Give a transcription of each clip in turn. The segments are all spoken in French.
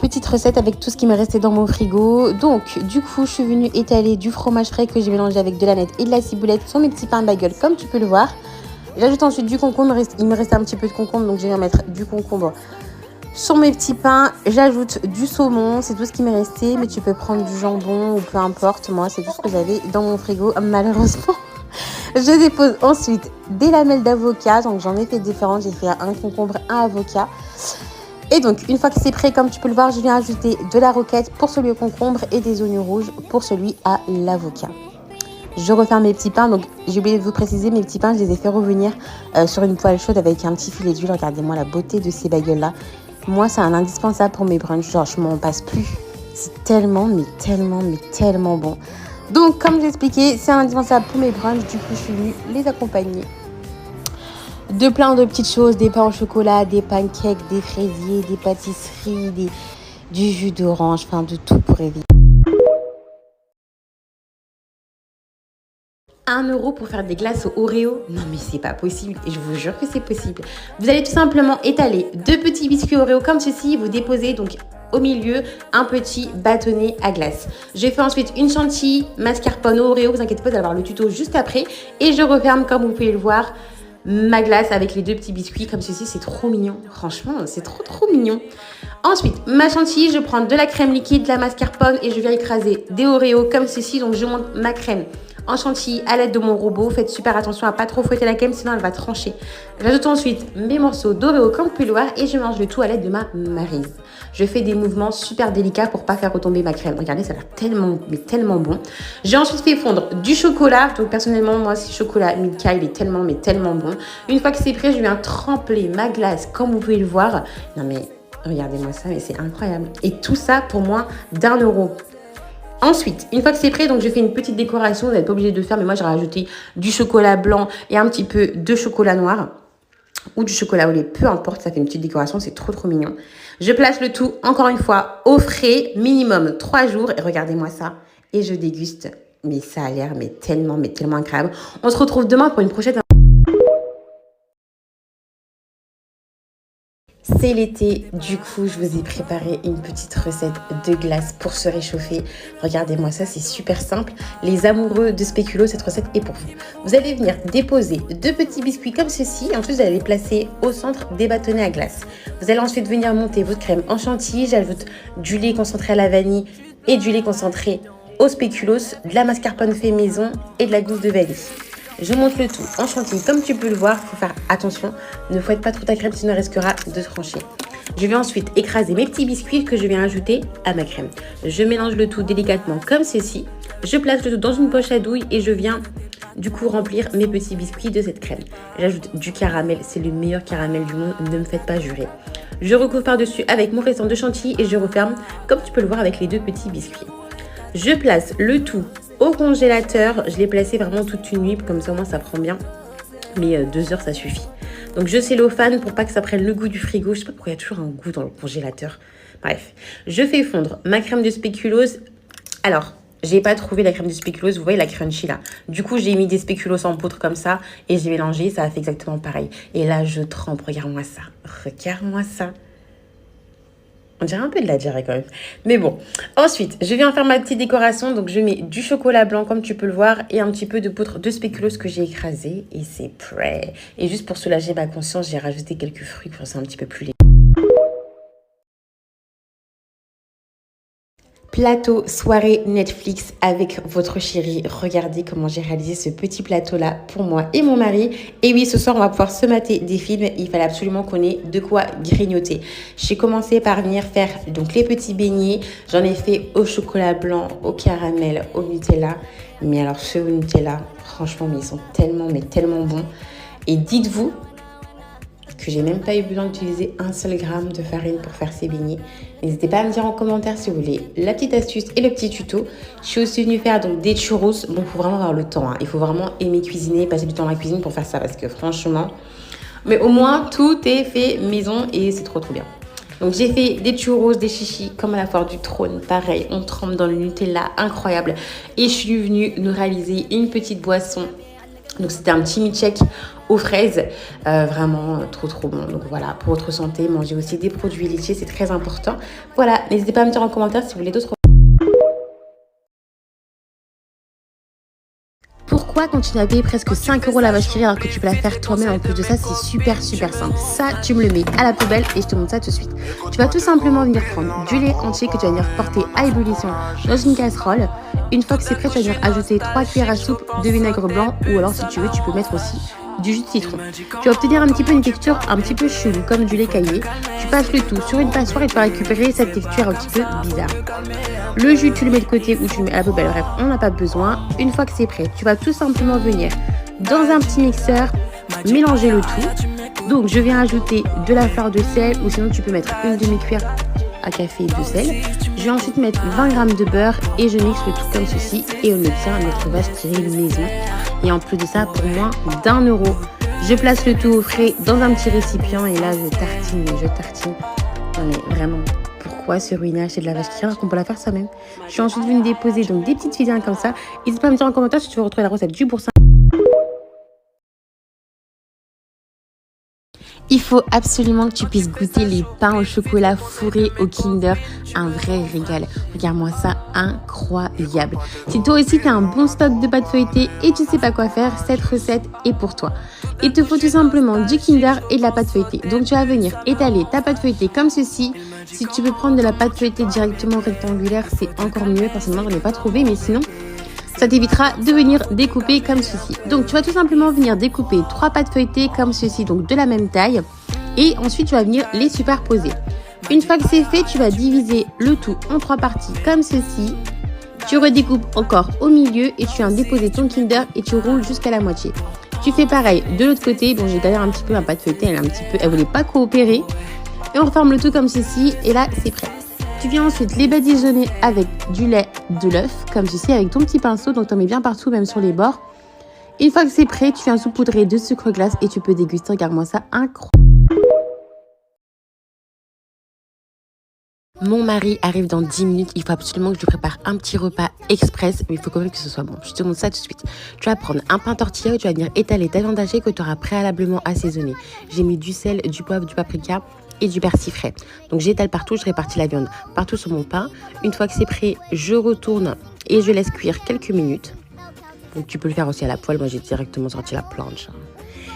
petite recette avec tout ce qui m'est resté dans mon frigo. Donc du coup je suis venue étaler du fromage frais que j'ai mélangé avec de la nette et de la ciboulette sur mes petits pains bagel comme tu peux le voir. J'ajoute ensuite du concombre, il me restait un petit peu de concombre donc je vais mettre du concombre sur mes petits pains. J'ajoute du saumon, c'est tout ce qui m'est resté, mais tu peux prendre du jambon ou peu importe, moi c'est tout ce que j'avais dans mon frigo malheureusement. Je dépose ensuite des lamelles d'avocat, donc j'en ai fait différentes, j'ai fait un concombre, un avocat. Et donc une fois que c'est prêt, comme tu peux le voir, je viens ajouter de la roquette pour celui au concombre et des oignons rouges pour celui à l'avocat. Je referme mes petits pains, donc j'ai oublié de vous préciser, mes petits pains je les ai fait revenir sur une poêle chaude avec un petit filet d'huile. Regardez-moi la beauté de ces bagels là. Moi c'est un indispensable pour mes brunchs, genre je m'en passe plus. C'est tellement bon. Donc comme j'ai expliqué, c'est un indispensable pour mes brunchs, du coup je suis venue les accompagner de plein de petites choses, des pains au chocolat, des pancakes, des fraisiers, des pâtisseries, du jus d'orange, enfin de tout pour éviter. 1 € pour faire des glaces au Oreo? Non mais c'est pas possible, et je vous jure que c'est possible. Vous allez tout simplement étaler 2 petits biscuits Oreo comme ceci, vous déposez donc au milieu un petit bâtonnet à glace. Je fais ensuite une chantilly mascarpone au Oreo, vous inquiétez pas, vous allez avoir le tuto juste après, et je referme comme vous pouvez le voir ma glace avec les 2 petits biscuits comme ceci. C'est trop mignon, franchement c'est trop mignon. Ensuite ma chantilly, je prends de la crème liquide, de la mascarpone et je viens écraser des Oreos comme ceci. Donc je monte ma crème en chantilly à l'aide de mon robot. Faites super attention à pas trop fouetter la crème sinon elle va trancher. J'ajoute ensuite mes morceaux d'Oreo comme vous pouvez le voir et je mélange le tout à l'aide de ma maryse. Je fais des mouvements super délicats pour pas faire retomber ma crème. Regardez, ça a l'air tellement bon. J'ai ensuite fait fondre du chocolat. Donc personnellement moi ce chocolat Milka il est tellement bon. Une fois que c'est prêt, je viens tremper ma glace comme vous pouvez le voir. Non mais regardez-moi ça, mais c'est incroyable. Et tout ça pour moins d'1 €. Ensuite, une fois que c'est prêt, donc je fais une petite décoration. Vous n'êtes pas obligé de faire, mais moi j'ai rajouté du chocolat blanc et un petit peu de chocolat noir ou du chocolat au lait, peu importe, ça fait une petite décoration, c'est trop mignon. Je place le tout, encore une fois, au frais, minimum 3 jours. Et regardez-moi ça. Et je déguste. Mais ça a l'air tellement incroyable. On se retrouve demain pour une prochaine. C'est l'été, du coup je vous ai préparé une petite recette de glace pour se réchauffer. Regardez-moi ça, c'est super simple. Les amoureux de spéculoos, cette recette est pour vous. Vous allez venir déposer 2 petits biscuits comme ceci. Et ensuite vous allez les placer au centre des bâtonnets à glace. Vous allez ensuite venir monter votre crème en chantilly. J'ajoute du lait concentré à la vanille et du lait concentré au spéculoos, de la mascarpone fait maison et de la gousse de vanille. Je monte le tout en chantilly comme tu peux le voir. Il faut faire attention, ne fouette pas trop ta crème sinon elle risquera de trancher. Je vais ensuite écraser mes petits biscuits que je viens ajouter à ma crème. Je mélange le tout délicatement comme ceci. Je place le tout dans une poche à douille et je viens du coup remplir mes petits biscuits de cette crème. J'ajoute du caramel, c'est le meilleur caramel du monde, ne me faites pas jurer. Je recouvre par-dessus avec mon restant de chantilly et je referme comme tu peux le voir avec les 2 petits biscuits. Je place le tout au congélateur. Je l'ai placé vraiment toute une nuit, comme ça au moins ça prend bien. Mais 2 heures ça suffit. Donc je cellophane pour pas que ça prenne le goût du frigo. Je sais pas pourquoi il y a toujours un goût dans le congélateur. Bref, je fais fondre ma crème de spéculoos. Alors, j'ai pas trouvé la crème de spéculoos, vous voyez la crunchy là. Du coup, j'ai mis des spéculoos en poudre comme ça et j'ai mélangé, ça a fait exactement pareil. Et là, je trempe, regarde-moi ça. Regarde-moi ça. On dirait un peu de la diarrhée quand même. Mais bon. Ensuite, je viens faire ma petite décoration. Donc, je mets du chocolat blanc comme tu peux le voir et un petit peu de poudre de spéculoos que j'ai écrasé. Et c'est prêt. Et juste pour soulager ma conscience, j'ai rajouté quelques fruits pour que c'est un petit peu plus léger. Plateau soirée Netflix avec votre chérie. Regardez comment j'ai réalisé ce petit plateau-là pour moi et mon mari. Et oui, ce soir, on va pouvoir se mater des films. Il fallait absolument qu'on ait de quoi grignoter. J'ai commencé par venir faire donc les petits beignets. J'en ai fait au chocolat blanc, au caramel, au Nutella. Mais alors, ce Nutella, franchement, mais ils sont tellement bons. Et dites-vous que j'ai même pas eu besoin d'utiliser 1 seul gramme de farine pour faire ces beignets. N'hésitez pas à me dire en commentaire si vous voulez la petite astuce et le petit tuto. Je suis aussi venue faire donc des churros. Bon, il faut vraiment avoir le temps. Il faut vraiment aimer cuisiner, passer du temps dans la cuisine pour faire ça parce que franchement... Mais au moins, tout est fait maison et c'est trop bien. Donc j'ai fait des churros, des chichis comme à la foire du trône. Pareil, on trempe dans le Nutella, incroyable. Et je suis venue nous réaliser une petite boisson. Donc c'était un petit milkshake aux fraises. Vraiment trop bon. Donc voilà, pour votre santé, mangez aussi des produits laitiers, c'est très important. Voilà, n'hésitez pas à me dire en commentaire si vous voulez d'autres. Pourquoi continuer à payer presque 5 € la vache qui rit alors que tu peux la faire toi-même? En plus de ça, c'est super simple. Ça, tu me le mets à la poubelle et je te montre ça tout de suite. Tu vas tout simplement venir prendre du lait entier que tu vas venir porter à ébullition dans une casserole. Une fois que c'est prêt, tu vas venir ajouter 3 cuillères à soupe de vinaigre blanc ou alors si tu veux, tu peux mettre aussi du jus de citron. Tu vas obtenir un petit peu une texture un petit peu chelou comme du lait caillé. Tu passes le tout sur une passoire et tu vas récupérer cette texture un petit peu bizarre. Le jus, tu le mets de côté ou tu le mets à la poubelle, bref, on n'a pas besoin. Une fois que c'est prêt, tu vas tout simplement venir dans un petit mixeur, mélanger le tout. Donc, je viens ajouter de la fleur de sel ou sinon tu peux mettre une demi-cuillère à café de sel. Je vais ensuite mettre 20 g de beurre et je mixe le tout comme ceci et on obtient notre vache qui rit maison. Et en plus de ça, pour moins d'1 €. Je place le tout au frais dans un petit récipient et là, je tartine. Non mais vraiment, pourquoi se ruiner à acheter de la vache qui rit alors qu'on peut la faire soi-même? Je suis ensuite venue déposer donc des petites fusées comme ça. N'hésite pas à me dire en commentaire si tu veux retrouver la recette du boursin. Il faut absolument que tu puisses goûter les pains au chocolat fourrés au Kinder. Un vrai régal. Regarde-moi ça, incroyable. Si toi aussi tu as un bon stock de pâte feuilletée et tu sais pas quoi faire, cette recette est pour toi. Il te faut tout simplement du Kinder et de la pâte feuilletée. Donc tu vas venir étaler ta pâte feuilletée comme ceci. Si tu veux prendre de la pâte feuilletée directement rectangulaire, c'est encore mieux. Personnellement, je n'en ai pas trouvé, mais sinon, ça t'évitera de venir découper comme ceci. Donc, tu vas tout simplement venir découper 3 pâtes feuilletées comme ceci, donc de la même taille. Et ensuite, tu vas venir les superposer. Une fois que c'est fait, tu vas diviser le tout en 3 parties comme ceci. Tu redécoupes encore au milieu et tu viens déposer ton Kinder et tu roules jusqu'à la moitié. Tu fais pareil de l'autre côté. Bon, j'ai d'ailleurs un petit peu ma pâte feuilletée, elle voulait pas coopérer. Et on referme le tout comme ceci et là, c'est prêt. Tu viens ensuite les badigeonner avec du lait, de l'œuf, comme ceci, avec ton petit pinceau. Donc, tu en mets bien partout, même sur les bords. Une fois que c'est prêt, tu viens saupoudrer de sucre glace et tu peux déguster. Regarde-moi ça, incroyable. Mon mari arrive dans 10 minutes. Il faut absolument que je lui prépare un petit repas express. Mais il faut quand même que ce soit bon. Je te montre ça tout de suite. Tu vas prendre un pain tortilla et tu vas venir étaler ta viande hachée que tu auras préalablement assaisonnée. J'ai mis du sel, du poivre, du paprika et du persil frais. Donc j'étale partout, je répartis la viande partout sur mon pain. Une fois que c'est prêt, je retourne et je laisse cuire quelques minutes. Donc tu peux le faire aussi à la poêle, moi j'ai directement sorti la planche.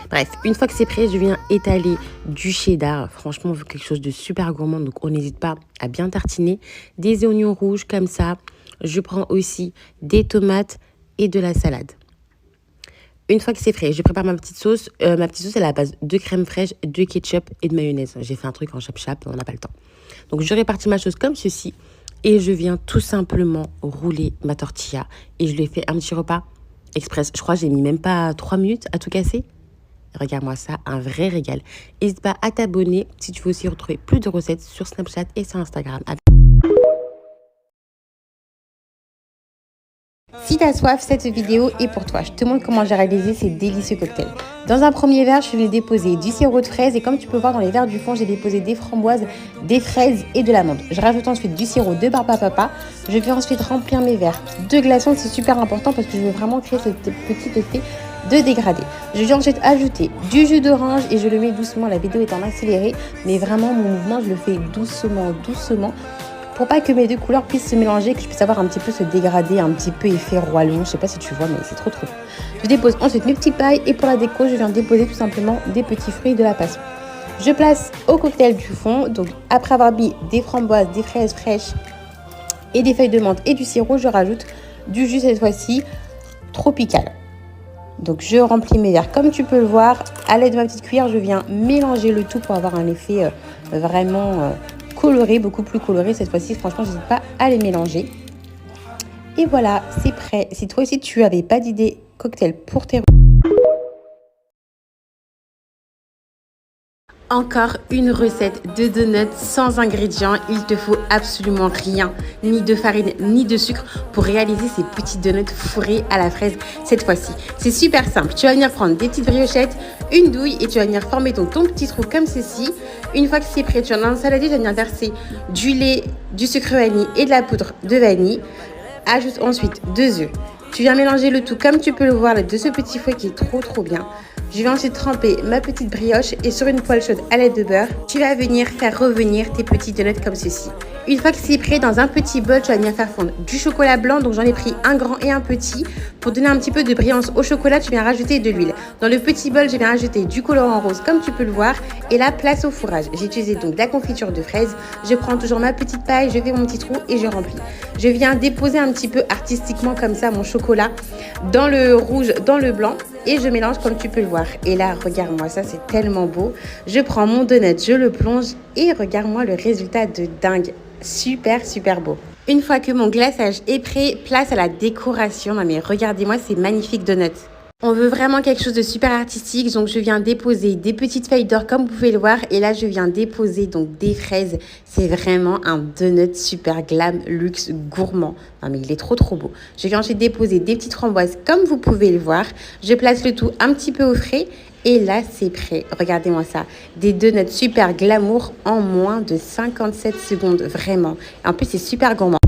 Bref, une fois que c'est prêt, je viens étaler du cheddar. Franchement, on veut quelque chose de super gourmand, donc on n'hésite pas à bien tartiner. Des oignons rouges comme ça. Je prends aussi des tomates et de la salade. Une fois que c'est frais, je prépare ma petite sauce. Ma petite sauce, elle est à la base de crème fraîche, de ketchup et de mayonnaise. J'ai fait un truc en chap-chap, on n'a pas le temps. Donc, je répartis ma chose comme ceci. Et je viens tout simplement rouler ma tortilla. Et je lui ai fait un petit repas express. Je crois que j'ai mis même pas 3 minutes à tout casser. Regarde-moi ça, un vrai régal. N'hésite pas à t'abonner si tu veux aussi retrouver plus de recettes sur Snapchat et sur Instagram. Si tu as soif, cette vidéo est pour toi. Je te montre comment j'ai réalisé ces délicieux cocktails. Dans un premier verre, je vais déposer du sirop de fraise et comme tu peux voir dans les verres du fond, j'ai déposé des framboises, des fraises et de l'amande. Je rajoute ensuite du sirop de barbe papa. Je vais ensuite remplir mes verres de glaçons. C'est super important parce que je veux vraiment créer ce petit effet de dégradé. Je vais ensuite ajouter du jus d'orange et je le mets doucement. La vidéo est en accéléré, mais vraiment mon mouvement, je le fais doucement pour pas que mes deux couleurs puissent se mélanger, que je puisse avoir un petit peu ce dégradé, un petit peu effet roi lion. Je sais pas si tu vois, mais c'est trop. Je dépose ensuite mes petits pailles et pour la déco, je viens déposer tout simplement des petits fruits de la passion. Je place au cocktail du fond. Donc après avoir mis des framboises, des fraises fraîches et des feuilles de menthe et du sirop, je rajoute du jus cette fois-ci tropical. Donc je remplis mes verres comme tu peux le voir. À l'aide de ma petite cuillère, je viens mélanger le tout pour avoir un effet vraiment coloré, beaucoup plus coloré cette fois-ci. Franchement, n'hésite pas à les mélanger. Et voilà, c'est prêt. Si toi aussi tu n'avais pas d'idée cocktail pour tes... Encore une recette de donuts sans ingrédients. Il te faut absolument rien, ni de farine, ni de sucre pour réaliser ces petits donuts fourrés à la fraise cette fois-ci. C'est super simple. Tu vas venir prendre des petites briochettes, une douille et tu vas venir former ton petit trou comme ceci. Une fois que c'est prêt, tu vas dans un saladier, tu vas venir verser du lait, du sucre vanille et de la poudre de vanille. Ajoute ensuite 2 œufs. Tu viens mélanger le tout comme tu peux le voir de ce petit fouet qui est trop bien. Je vais ensuite tremper ma petite brioche et sur une poêle chaude à l'aide de beurre, tu vas venir faire revenir tes petits donuts comme ceci. Une fois que c'est prêt, dans un petit bol, tu vas venir faire fondre du chocolat blanc. Donc j'en ai pris un grand et un petit. Pour donner un petit peu de brillance au chocolat, tu viens rajouter de l'huile. Dans le petit bol, je viens rajouter du colorant rose comme tu peux le voir. Et là, place au fourrage. J'ai utilisé donc de la confiture de fraises. Je prends toujours ma petite paille, je fais mon petit trou et je remplis. Je viens déposer un petit peu artistiquement comme ça mon chocolat dans le rouge, dans le blanc. Et je mélange comme tu peux le voir. Et là, regarde-moi, ça c'est tellement beau. Je prends mon donut, je le plonge et regarde-moi le résultat de dingue. Super, super beau. Une fois que mon glaçage est prêt, place à la décoration. Non mais regardez-moi ces magnifiques donuts. On veut vraiment quelque chose de super artistique, donc je viens déposer des petites feuilles d'or comme vous pouvez le voir. Et là, je viens déposer donc des fraises. C'est vraiment un donut super glam, luxe, gourmand. Non mais il est trop beau. Je viens ensuite déposer des petites framboises comme vous pouvez le voir. Je place le tout un petit peu au frais. Et là, c'est prêt. Regardez-moi ça. Des donuts super glamour en moins de 57 secondes. Vraiment. Et en plus, c'est super gourmand.